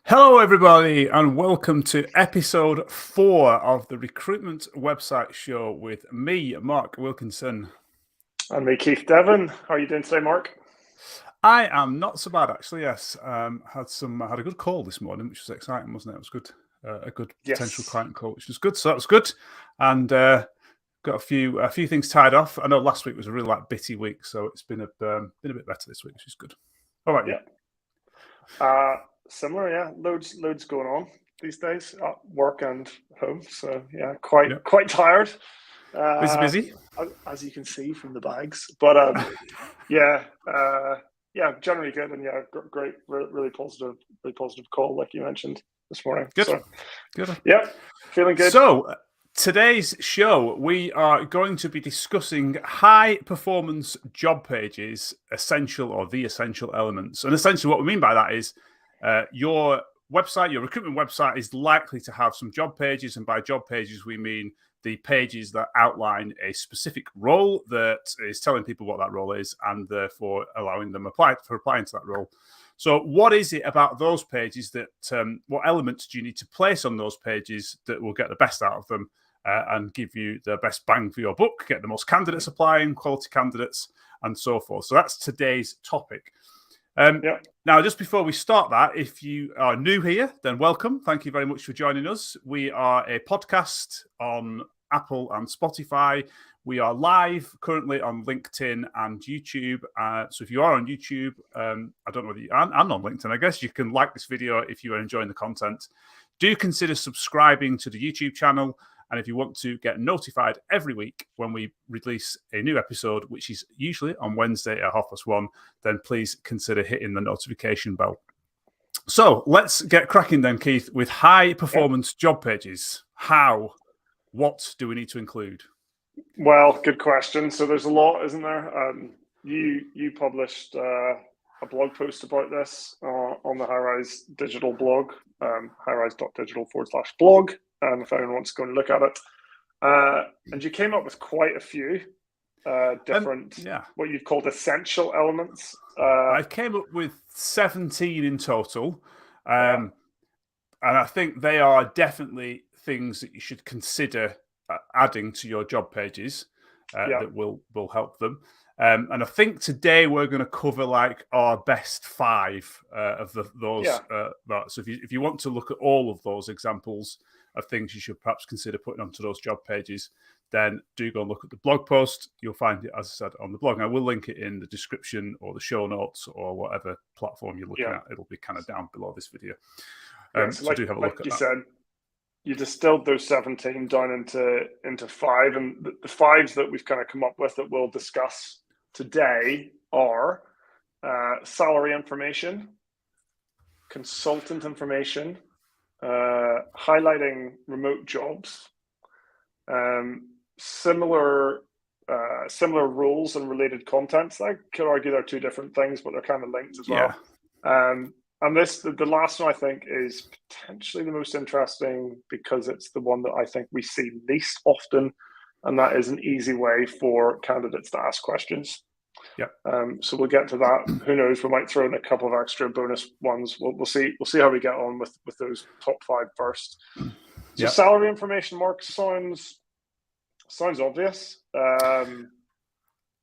Hello, everybody, and welcome to episode 4 of the Recruitment Website Show with me, Mark Wilkinson. And me, Keith Devon. How are you doing today, Mark? I am not so bad, actually. Yes, had a good call this morning, which was exciting, wasn't it? It was good, a good potential client call, which was good. So that was good, and got a few things tied off. I know last week was a really bitty week, so it's been a bit better this week, which is good. How about you? Similar, yeah. Loads going on these days at work and home. So yeah, quite tired. Busy. As you can see from the bags. But yeah, generally good, and yeah, great, really positive call, like you mentioned this morning. Good. So, Good. Yeah, feeling good. So today's show, we are going to be discussing high performance job pages, essential or the essential elements. And essentially what we mean by that is your website, your recruitment website is likely to have some job pages. And by job pages, we mean the pages that outline a specific role that is telling people what that role is and therefore allowing them applying to that role. So what is it about those pages that, what elements do you need to place on those pages that will get the best out of them and give you the best bang for your buck, get the most candidates applying, quality candidates, and so forth. So that's today's topic. Now, just before we start that, if you are new here, then welcome. Thank you very much for joining us. We are a podcast on Apple and Spotify. We are live currently on LinkedIn and YouTube. So if you are on YouTube, I don't know whether you are, and on LinkedIn, I guess you can like this video if you are enjoying the content. Do consider subscribing to the YouTube channel. And if you want to get notified every week when we release a new episode, which is usually on Wednesday at 1:30, then please consider hitting the notification bell. So let's get cracking then, Keith, with high performance job pages. What do we need to include? Well, good question. So there's a lot, isn't there? You published a blog post about this on the Highrise Digital blog, highrise.digital/blog. If anyone wants to go and look at it. And you came up with quite a few different, what you've called essential elements. I came up with 17 in total. And I think they are definitely things that you should consider adding to your job pages that will help them. And I think today we're going to cover like our best 5 of those. So if you want to look at all of those examples of things you should perhaps consider putting onto those job pages, then do go and look at the blog post. You'll find it, as I said, on the blog. I will link it in the description or the show notes or whatever platform you're looking at. It'll be kind of down below this video. So do have a look at that. Said, you distilled those 17 down into 5, and the 5s that we've kind of come up with that we'll discuss today are salary information, consultant information, highlighting remote jobs, similar rules and related contents. I could argue they're 2 different things, but they're kind of linked as well. And the last one I think is potentially the most interesting because it's the one that I think we see least often, and that is an easy way for candidates to ask questions. So we'll get to that. Who knows? We might throw in a couple of extra bonus ones. We'll see. We'll see how we get on with those top 5 first. So salary information, Mark, sounds obvious.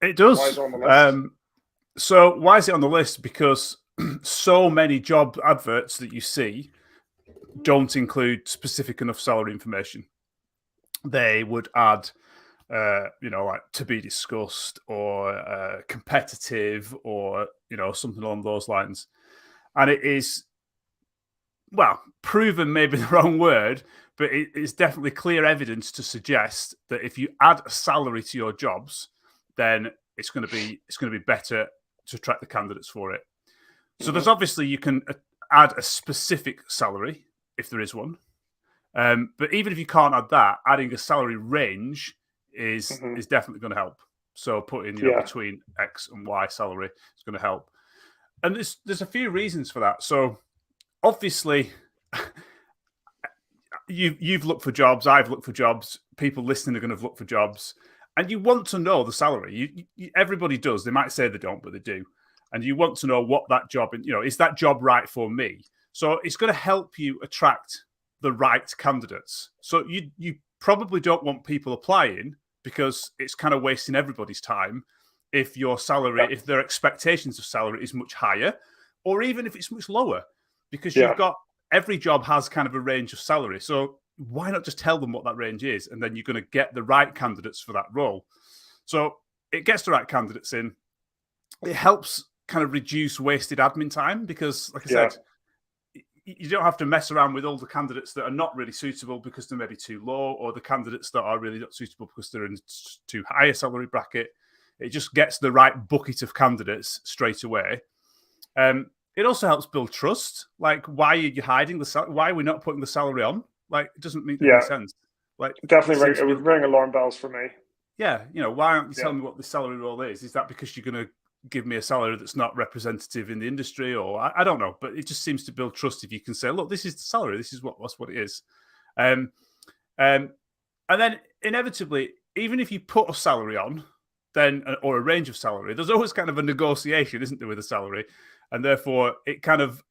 It does. Why is it on the list? So why is it on the list? Because so many job adverts that you see don't include specific enough salary information. They would add like to be discussed or competitive or, something along those lines. And it is, proven maybe the wrong word, but it is definitely clear evidence to suggest that if you add a salary to your jobs, then it's going to be better to attract the candidates for it. So there's obviously, you can add a specific salary if there is one. But even if you can't add that, adding a salary range is definitely going to help. So putting between X and Y salary is going to help. And there's a few reasons for that. So obviously, you've looked for jobs, I've looked for jobs, people listening are going to look for jobs, and you want to know the salary. Everybody does. They might say they don't, but they do. And you want to know what that job, is that job right for me? So it's going to help you attract the right candidates. So you probably don't want people applying because it's kind of wasting everybody's time if your salary, if their expectations of salary is much higher, or even if it's much lower, because you've got every job has kind of a range of salary. So why not just tell them what that range is, and then you're going to get the right candidates for that role. So it gets the right candidates in. It helps kind of reduce wasted admin time because, like I said, you don't have to mess around with all the candidates that are not really suitable because they're maybe too low, or the candidates that are really not suitable because they're in too high a salary bracket. It just gets the right bucket of candidates straight away. It also helps build trust. Like, why are you hiding the salary? Why are we not putting the salary on? Like, it doesn't make any sense. Like, definitely, it would ring alarm bells for me. Yeah, why aren't you telling me what the salary role is? Is that because you're going to give me a salary that's not representative in the industry, or I don't know? But it just seems to build trust if you can say, "Look, this is the salary. This is that's what it is." And then inevitably, even if you put a salary on, then or a range of salary, there's always kind of a negotiation, isn't there, with a salary, and therefore it kind of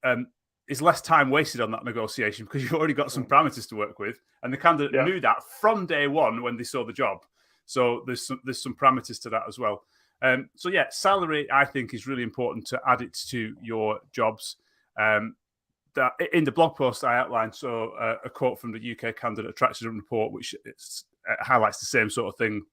is less time wasted on that negotiation because you've already got some parameters to work with, and the candidate knew that from day one when they saw the job. So there's some parameters to that as well. So salary I think is really important to add it to your jobs. That in the blog post I outlined a quote from the UK Candidate Attraction Report, which highlights the same sort of thing.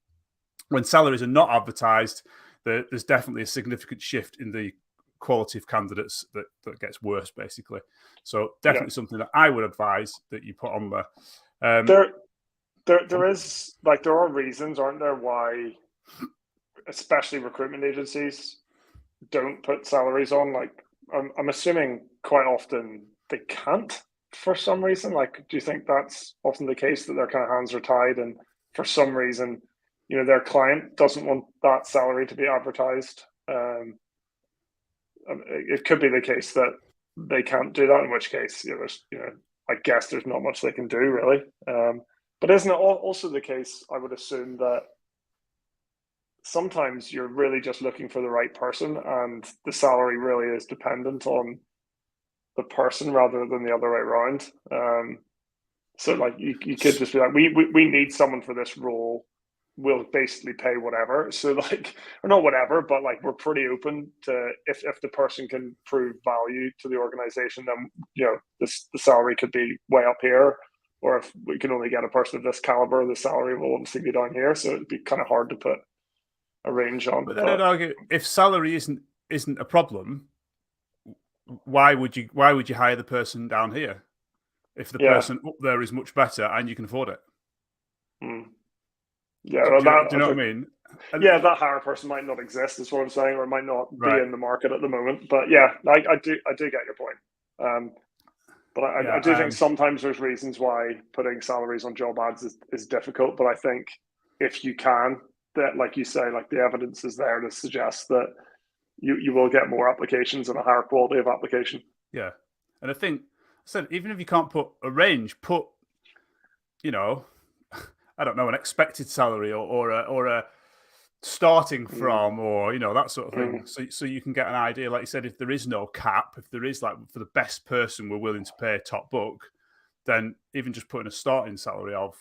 When salaries are not advertised, there's definitely a significant shift in the quality of candidates that gets worse, basically. So definitely something that I would advise that you put on there. There are reasons, aren't there, why especially recruitment agencies don't put salaries on. Like, I'm assuming quite often they can't for some reason. Like, do you think that's often the case, that their kind of hands are tied and for some reason, their client doesn't want that salary to be advertised? It could be the case that they can't do that, in which case, I guess there's not much they can do, really. But isn't it also the case, I would assume, that sometimes you're really just looking for the right person and the salary really is dependent on the person rather than the other way around? So like you could just be like, we need someone for this role. We'll basically pay whatever. So like, or not whatever, but like we're pretty open to if the person can prove value to the organization, then the salary could be way up here. Or if we can only get a person of this caliber, the salary will obviously be down here. So it'd be kind of hard to put a range on. But then I'd argue, if salary isn't a problem, why would you hire the person down here if the person up there is much better and you can afford it? Yeah, do you know what I mean? That higher person might not exist, is what I'm saying, or it might not be in the market at the moment. But yeah, I do get your point. But I do think sometimes there's reasons why putting salaries on job ads is difficult. But I think if you can, that, like you say, like the evidence is there to suggest that you will get more applications and a higher quality of application. Yeah. And I think, even if you can't put a range, put, I don't know, an expected salary or a starting from, or that sort of thing. So you can get an idea. Like you said, if there is no cap, if there is, like, for the best person we're willing to pay top book, then even just putting a starting salary of,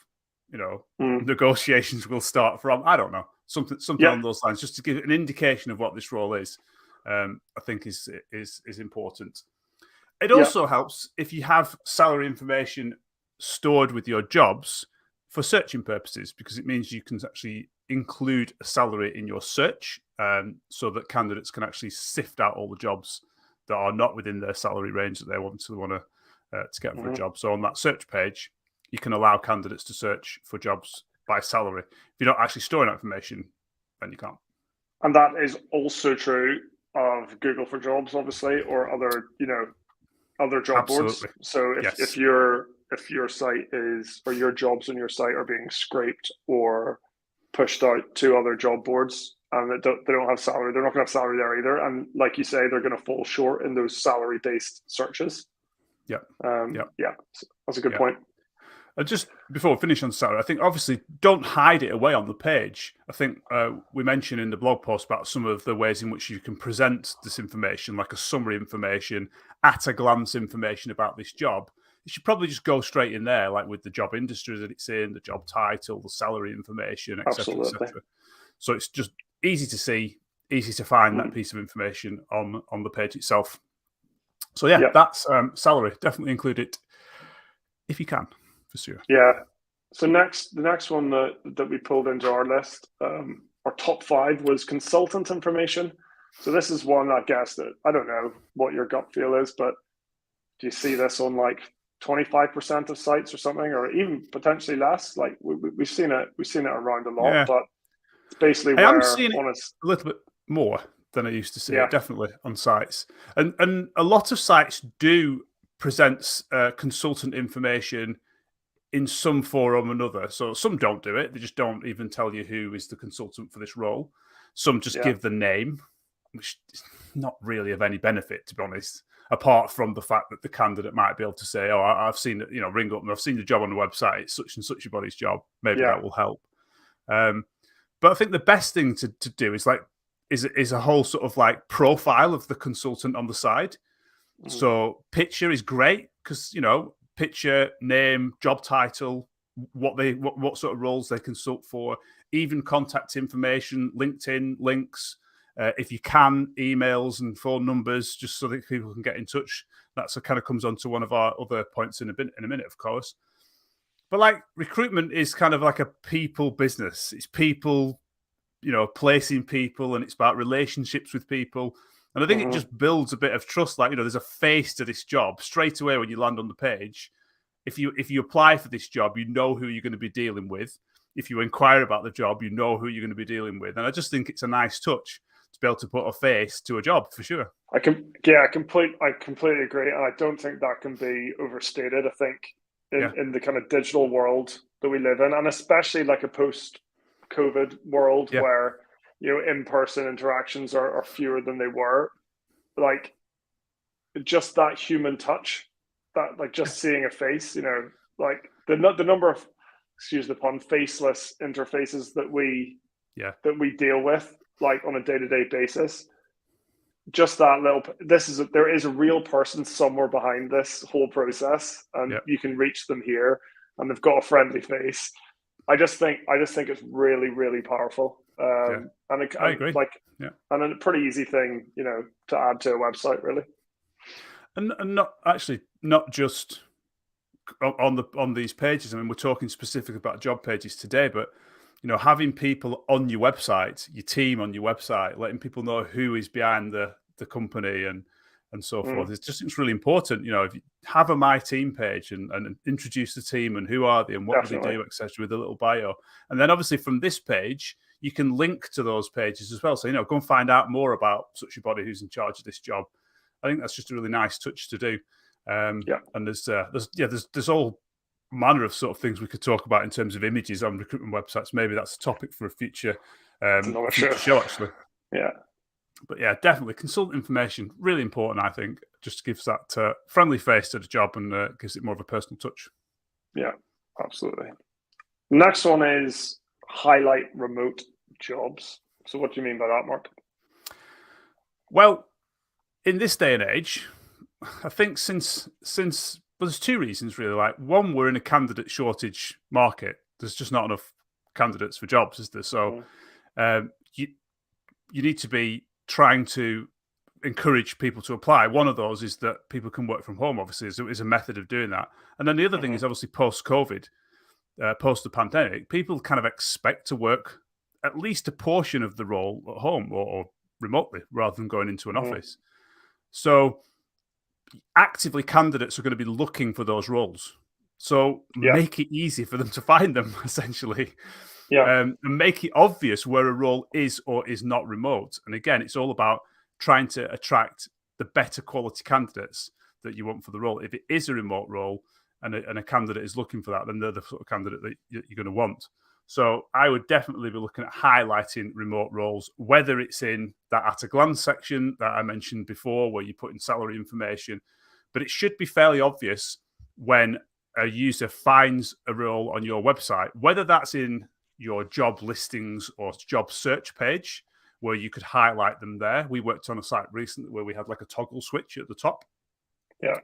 negotiations will start from, I don't know, something along those lines, just to give an indication of what this role is. I think is important. It also helps if you have salary information stored with your jobs for searching purposes, because it means you can actually include a salary in your search, so that candidates can actually sift out all the jobs that are not within their salary range that they want to get for a job. So on that search page, you can allow candidates to search for jobs by salary. If you're not actually storing that information, then you can't. And that is also true of Google for Jobs, obviously, or other job boards. So if your site is, or your jobs on your site are being scraped or pushed out to other job boards and they don't have salary, they're not going to have salary there either. And like you say, they're going to fall short in those salary-based searches. Yeah. So that's a good point. Just before we finish on salary, I think obviously don't hide it away on the page. I think we mentioned in the blog post about some of the ways in which you can present this information, like a summary information, at a glance information about this job. You should probably just go straight in there, like with the job industry that it's in, the job title, the salary information, etc., etc. So it's just easy to see, easy to find that piece of information on the page itself. So yeah, that's salary. Definitely include it if you can. For sure. Yeah. So the next one that we pulled into our list, our top 5 was consultant information. So this is one, I guess, that I don't know what your gut feel is, but do you see this on like 25% of sites or something, or even potentially less? Like we've seen it around a lot, but it's basically where I'm seeing it a little bit more than I used to see it, definitely on sites, and a lot of sites do present consultant information in some form or another. So some don't do it. They just don't even tell you who is the consultant for this role. Some just give the name, which is not really of any benefit, to be honest, apart from the fact that the candidate might be able to say, oh, I've seen it, ring up and I've seen the job on the website. It's such and such a body's job. Maybe that will help. But I think the best thing to do is a whole sort of like profile of the consultant on the side. So picture is great because, picture, name, job title, what sort of roles they consult for, even contact information, LinkedIn links, if you can, emails and phone numbers, just so that people can get in touch. That's kind of comes on to one of our other points in a minute, of course. But like recruitment is kind of like a people business. It's people, placing people, and it's about relationships with people. And I think it just builds a bit of trust. Like, there's a face to this job straight away when you land on the page. If you apply for this job, you know who you're going to be dealing with. If you inquire about the job, you know who you're going to be dealing with. And I just think it's a nice touch to be able to put a face to a job, for sure. I completely agree. And I don't think that can be overstated. I think in the kind of digital world that we live in, and especially like a post-COVID world where in-person interactions are fewer than they were, like just that human touch, that like just seeing a face, like the number of, excuse the pun, faceless interfaces that we deal with like on a day-to-day basis. Just that little, there is a real person somewhere behind this whole process, and you can reach them here, and they've got a friendly face. I just think it's really, really powerful. And I agree. And a pretty easy thing, to add to a website, really. And not just on these pages. I mean, we're talking specifically about job pages today, but having people on your website, your team on your website, letting people know who is behind the company and so forth. It's really important. If you have a My Team page and introduce the team and who are they and what do they do, etc., with a little bio. And then obviously from this page, you can link to those pages as well. So, go and find out more about such a body who's in charge of this job. I think that's just a really nice touch to do. And there's all manner of sort of things we could talk about in terms of images on recruitment websites. Maybe that's a topic for a future show, actually. Yeah. But yeah, definitely consultant information, really important, I think. Just gives that friendly face to the job and gives it more of a personal touch. Yeah, absolutely. Next one is highlight remote jobs. So what do you mean by that, Mark? Well, in this day and age, I think since there's two reasons really. Like, one, we're in a candidate shortage market. There's just not enough candidates for jobs, is there? So you need to be trying to encourage people to apply. One of those is that people can work from home, obviously, is a method of doing that. And then the other thing is obviously post-COVID, post the pandemic, people kind of expect to work at least a portion of the role at home or remotely rather than going into an office. So actively candidates are going to be looking for those roles. So make it easy for them to find them, essentially. And make it obvious where a role is or is not remote. And again, it's all about trying to attract the better quality candidates that you want for the role. If it is a remote role and a candidate is looking for that, then they're the sort of candidate that you're going to want. So I would definitely be looking at highlighting remote roles, whether it's in that at a glance section that I mentioned before, where you put in salary information, but it should be fairly obvious when a user finds a role on your website, whether that's in your job listings or job search page, where you could highlight them there. We worked on a site recently where we had like a toggle switch at the top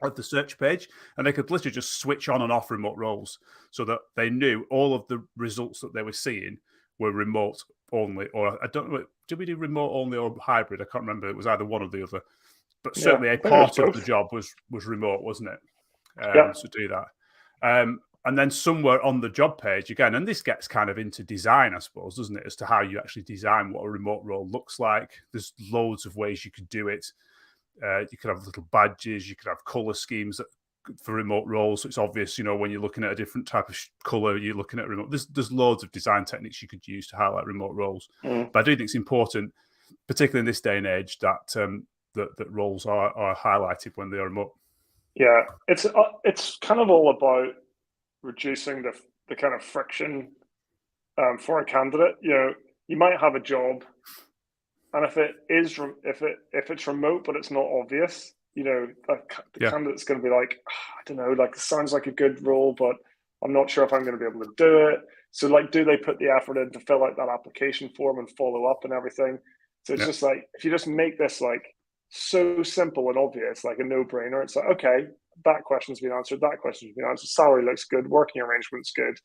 of the search page, and they could literally just switch on and off remote roles so that they knew all of the results that they were seeing were remote only, or I don't know, did we do remote only or hybrid? I can't remember. It was either one or the other, but certainly a part of the job was remote, wasn't it? To do that. And then somewhere on the job page again, and this gets kind of into design, I suppose, doesn't it, as to how you actually design what a remote role looks like. There's loads of ways you could do it. You could have little badges, you could have color schemes for remote roles. So it's obvious, when you're looking at a different type of color, you're looking at remote. There's loads of design techniques you could use to highlight remote roles. But I do think it's important, particularly in this day and age, that that roles are highlighted when they are remote. Yeah, it's kind of all about reducing the kind of friction for a candidate. You might have a job, and if it's remote but it's not obvious, the candidate's going to be like, I don't know, like it sounds like a good role, but I'm not sure if I'm going to be able to do it. So like, do they put the effort in to fill out that application form and follow up and everything? So it's just like, if you just make this like so simple and obvious, like a no-brainer, it's like, okay, that question's been answered, that question's been answered, salary looks good, working arrangement's good,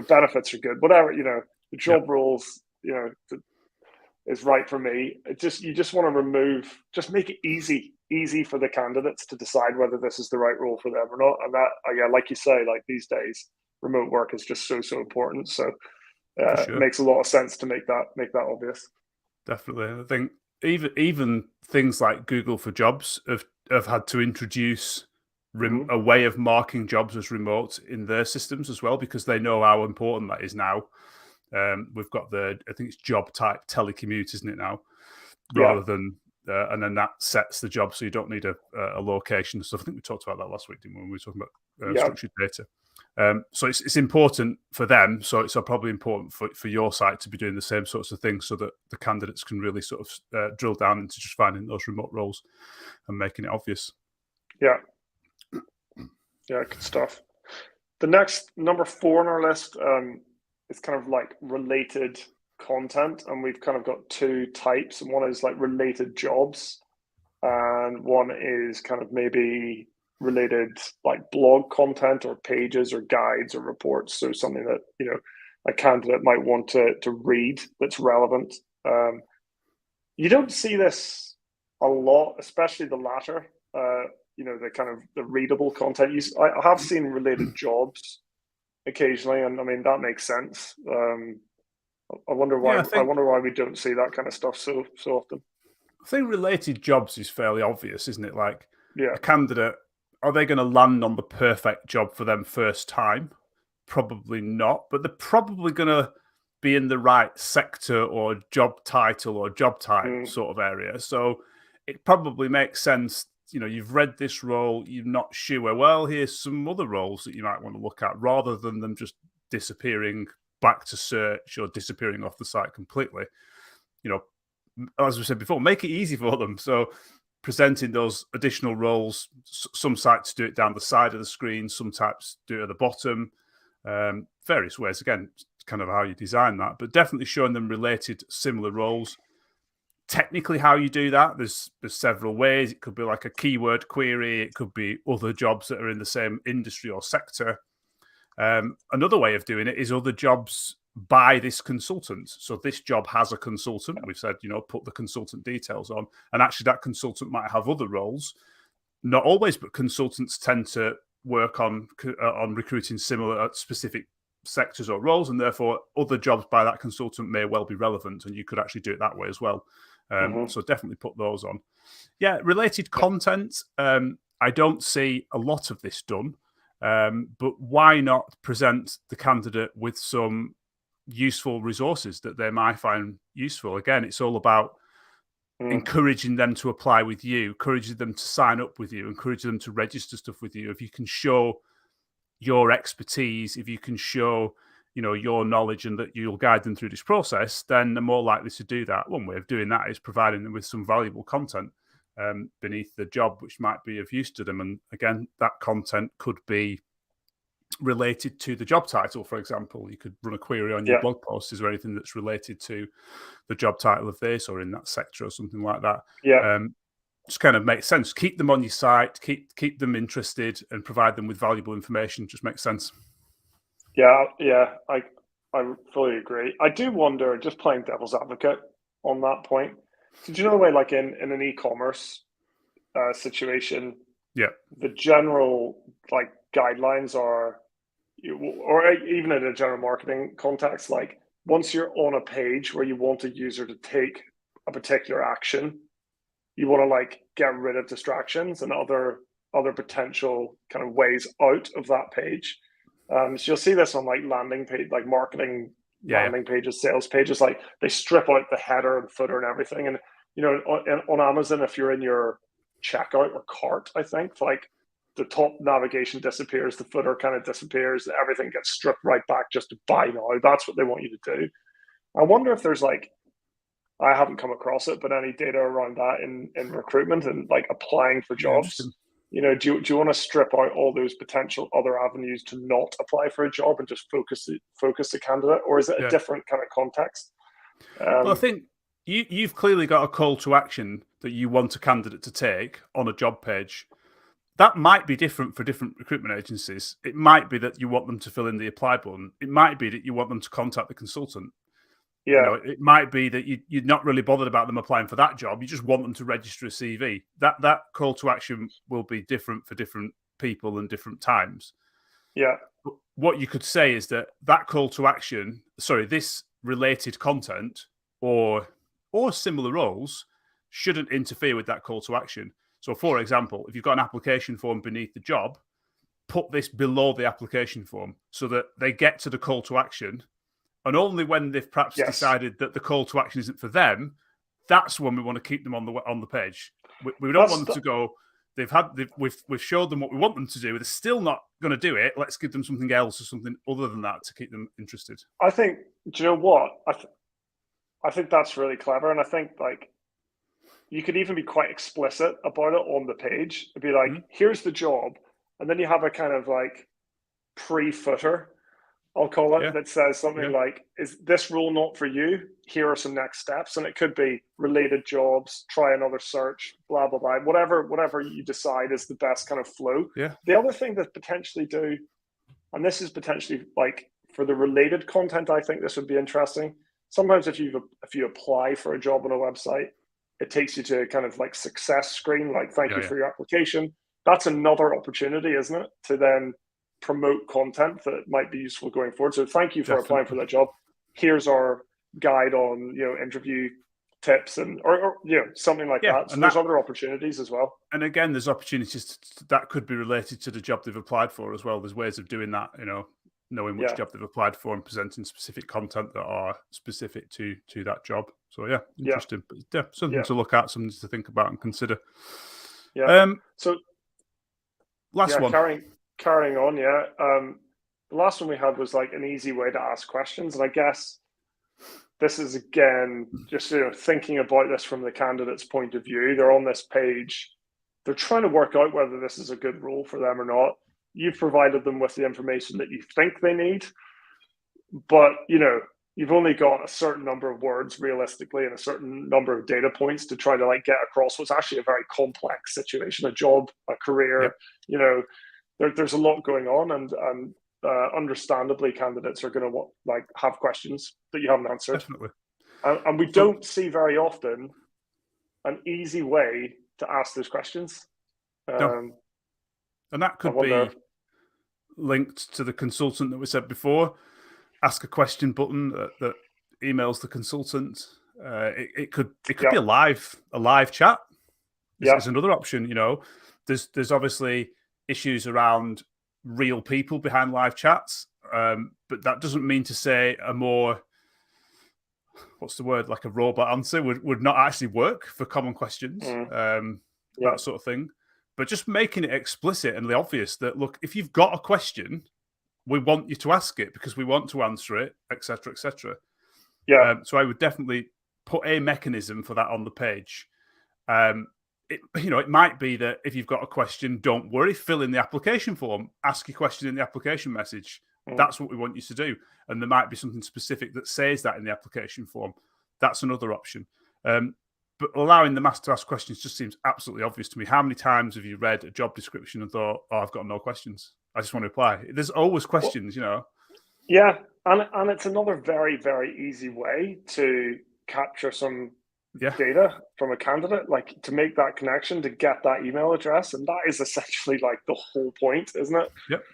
benefits are good, whatever, the job roles, is right for me. You just want to just make it easy for the candidates to decide whether this is the right role for them or not. And that, like you say, like these days, remote work is just so important. So it makes a lot of sense to make that obvious. Definitely. I think even things like Google for Jobs have had to introduce a way of marking jobs as remote in their systems as well, because they know how important that is now. We've got I think it's job type telecommute, isn't it now? Rather than, and then that sets the job so you don't need a location. So I think we talked about that last week, didn't we, when we were talking about structured data. So it's important for them. So it's probably important for your site to be doing the same sorts of things so that the candidates can really sort of drill down into just finding those remote roles and making it obvious. Yeah, good stuff. The next number 4 on our list is kind of like related content, and we've kind of got 2 types. One is like related jobs, and one is kind of maybe related like blog content or pages or guides or reports. So something that a candidate might want to read that's relevant. You don't see this a lot, especially the latter. The kind of the readable content. I have seen related jobs occasionally, and I mean that makes sense. I wonder why. I wonder why we don't see that kind of stuff so often. I think related jobs is fairly obvious, isn't it? Like a candidate, are they going to land on the perfect job for them first time? Probably not, but they're probably going to be in the right sector or job title or job type sort of area. So it probably makes sense. You've read this role, you're not sure. Well, here's some other roles that you might want to look at, rather than them just disappearing back to search or disappearing off the site completely. As we said before, make it easy for them. So presenting those additional roles, some sites do it down the side of the screen, some types do it at the bottom, various ways. Again, kind of how you design that, but definitely showing them related, similar roles. Technically, how you do that, there's several ways. It could be like a keyword query. It could be other jobs that are in the same industry or sector. Another way of doing it is other jobs by this consultant. So this job has a consultant. We've said, put the consultant details on. And actually that consultant might have other roles. Not always, but consultants tend to work on recruiting similar specific sectors or roles. And therefore, other jobs by that consultant may well be relevant. And you could actually do it that way as well. So definitely put those on. Yeah, related content. I don't see a lot of this done. But why not present the candidate with some useful resources that they might find useful? Again, it's all about encouraging them to apply with you, encouraging them to sign up with you, encouraging them to register stuff with you. If you can show your expertise, if you can show your knowledge and that you'll guide them through this process, then they're more likely to do that. One way of doing that is providing them with some valuable content beneath the job, which might be of use to them. And again, that content could be related to the job title, for example. You could run a query on your blog post. Is there anything that's related to the job title of this or in that sector or something like that? Just kind of makes sense. Keep them on your site, keep them interested, and provide them with valuable information. Just makes sense. Yeah, I fully agree. I do wonder, just playing devil's advocate on that point. Did you know the way, like in an e-commerce situation, the general like guidelines are, or even in a general marketing context, like once you're on a page where you want a user to take a particular action, you want to like get rid of distractions and other potential kind of ways out of that page. So you'll see this on like landing page, like marketing landing pages, sales pages. Like they strip out the header and footer and everything. And you know, on Amazon, if you're in your checkout or cart, I think like the top navigation disappears, the footer kind of disappears, everything gets stripped right back just to buy now. That's what they want you to do. I wonder if there's like, I haven't come across it, but any data around that in recruitment and like applying for jobs. You know, do you want to strip out all those potential other avenues to not apply for a job and just focus the candidate, or is it a different kind of context? Well, I think you've clearly got a call to action that you want a candidate to take on a job page. That might be different for different recruitment agencies. It might be that you want them to fill in the apply button. It might be that you want them to contact the consultant. You know, it might be that you're not really bothered about them applying for that job. You just want them to register a CV. That call to action will be different for different people and different times. But what you could say is that call to action, this related content or similar roles shouldn't interfere with that call to action. So, for example, if you've got an application form beneath the job, put this below the application form so that they get to the call to action. And only when they've perhaps decided that the call to action isn't for them, that's when we want to keep them on the page. We don't want them to go. We've showed them what we want them to do. They're still not going to do it. Let's give them something else or something other than that to keep them interested. I think. Do you know what? I think that's really clever, and I think like you could even be quite explicit about it on the page. It'd be like, here's the job, and then you have a kind of like pre-footer, I'll call it, that says something like, is this role not for you? Here are some next steps. And it could be related jobs, try another search, blah, blah, blah, whatever you decide is the best kind of flow. The other thing that potentially do, and this is potentially like for the related content, I think this would be interesting. Sometimes if you apply for a job on a website, it takes you to a kind of like success screen, like thank you for your application. That's another opportunity, isn't it? To then promote content that might be useful going forward. So thank you for applying for that job. Here's our guide on, you know, interview tips and or you know, something like that. So there's other opportunities as well. And again, there's opportunities that could be related to the job they've applied for as well. There's ways of doing that, you know, knowing which job they've applied for and presenting specific content that are specific to that job. So interesting. But something to look at, something to think about and consider. So last one. Carrying on, the last one we had was like an easy way to ask questions, and I guess this is again just thinking about this from the candidate's point of view. They're on this page, they're trying to work out whether this is a good role for them or not. You've provided them with the information that you think they need, but you've only got a certain number of words realistically and a certain number of data points to try to like get across what's actually a very complex situation, a job, a career. There's a lot going on, and understandably, candidates are going to have questions that you haven't answered. Definitely. And we don't see very often an easy way to ask those questions. No. And that could be linked to the consultant that we said before. Ask a question button that emails the consultant. It could be a live chat. This is another option. There's obviously issues around real people behind live chats, but that doesn't mean to say a more, what's the word, like a robot answer would not actually work for common questions, that sort of thing. But just making it explicit and obvious that, look, if you've got a question, we want you to ask it because we want to answer it, etc., etc. So I would definitely put a mechanism for that on the page. it might be that if you've got a question, don't worry, fill in the application form, ask your question in the application message. That's what we want you to do. And there might be something specific that says that in the application form. That's another option. But allowing the master to ask questions just seems absolutely obvious to me. How many times have you read a job description and thought, "Oh, I've got no questions. I just want to apply"? There's always questions, Yeah, and it's another very, very easy way to capture some data from a candidate, like to make that connection, to get that email address, and that is essentially like the whole point, isn't it? Yep.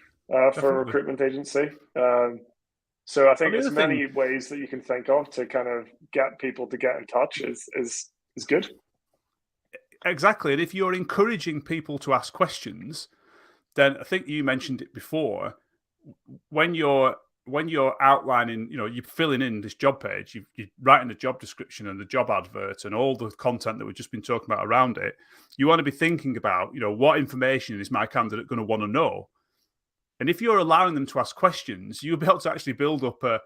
For a recruitment agency. So I think as many ways that you can think of to kind of get people to get in touch is good. Exactly, and if you're encouraging people to ask questions, then I think you mentioned it before. When you're outlining, you're filling in this job page, you're writing the job description and the job advert and all the content that we've just been talking about around it. You want to be thinking about, what information is my candidate going to want to know? And if you're allowing them to ask questions, you'll be able to actually build up a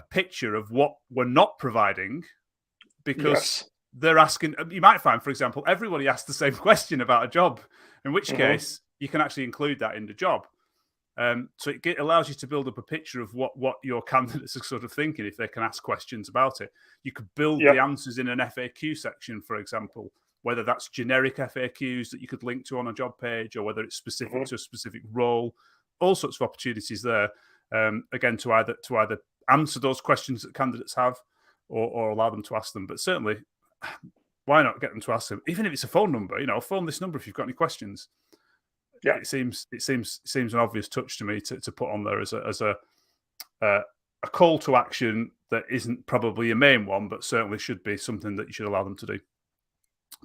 picture of what we're not providing, because they're asking. You might find, for example, everybody asks the same question about a job, in which case you can actually include that in the job. So it allows you to build up a picture of what your candidates are sort of thinking if they can ask questions about it. You could build the answers in an FAQ section, for example, whether that's generic FAQs that you could link to on a job page, or whether it's specific to a specific role. All sorts of opportunities there, again, to either answer those questions that candidates have, or allow them to ask them. But certainly, why not get them to ask them, even if it's a phone number? Phone this number if you've got any questions. Yeah, it seems an obvious touch to me to put on there as a call to action that isn't probably a main one, but certainly should be something that you should allow them to do.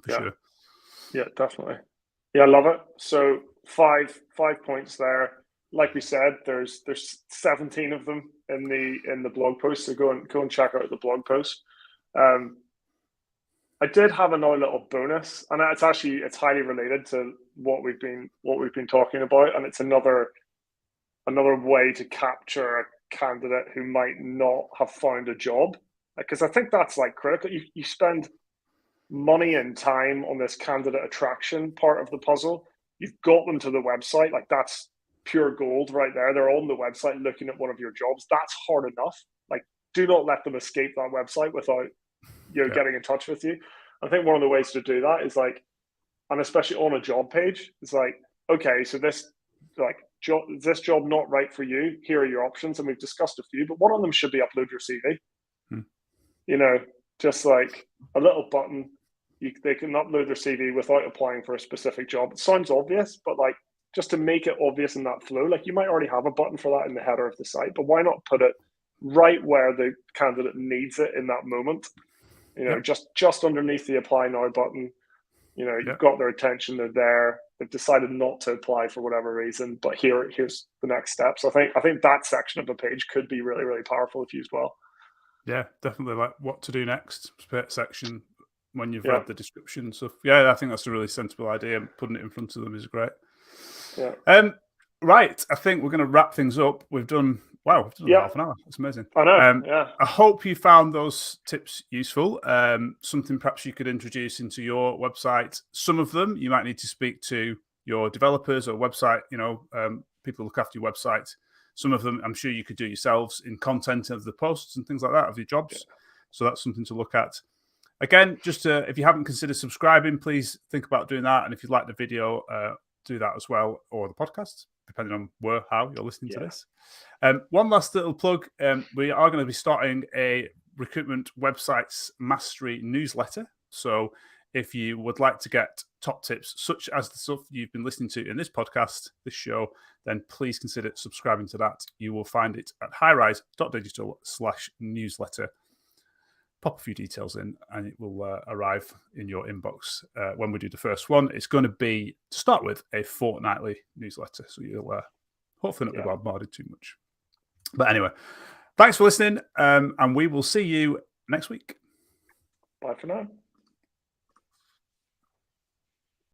For sure. Yeah, definitely. Yeah, I love it. So five points there. Like we said, there's 17 of them in the blog post. So go and check out the blog post. I did have another little bonus, and it's highly related to what we've been talking about, and it's another way to capture a candidate who might not have found a job, because I think that's like critical. You spend money and time on this candidate attraction part of the puzzle. You've got them to the website, like that's pure gold right there. They're on the website looking at one of your jobs. That's hard enough. Like, do not let them escape that website without getting in touch with you. I think one of the ways to do that is like, and especially on a job page, it's like, okay, so this job not right for you? Here are your options, and we've discussed a few, but one of them should be upload your CV. Just like a little button. They can upload their CV without applying for a specific job. It sounds obvious, but like, just to make it obvious in that flow, like you might already have a button for that in the header of the site, but why not put it right where the candidate needs it in that moment? Just underneath the apply now button. You've got their attention. They're there. They've decided not to apply for whatever reason, but here's the next steps. I think that section of the page could be really, really powerful if used well. Yeah, definitely. Like what to do next section when you've read the description. So yeah, I think that's a really sensible idea. Putting it in front of them is great. Yeah. Right. I think we're going to wrap things up. We've done half an hour. That's amazing. I know. I hope you found those tips useful. Something perhaps you could introduce into your website. Some of them you might need to speak to your developers or website, people who look after your website. Some of them I'm sure you could do yourselves in content of the posts and things like that of your jobs. Yeah. So that's something to look at. Again, just if you haven't considered subscribing, please think about doing that. And if you'd like the video, do that as well, or the podcast, depending on how you're listening to this. One last little plug. We are going to be starting a recruitment websites mastery newsletter. So if you would like to get top tips, such as the stuff you've been listening to in this podcast, this show, then please consider subscribing to that. You will find it at highrise.digital/newsletter. Pop a few details in and it will arrive in your inbox when we do the first one. It's going to be, to start with, a fortnightly newsletter. So you'll hopefully not be bombarded too much. But anyway, thanks for listening, and we will see you next week. Bye for now.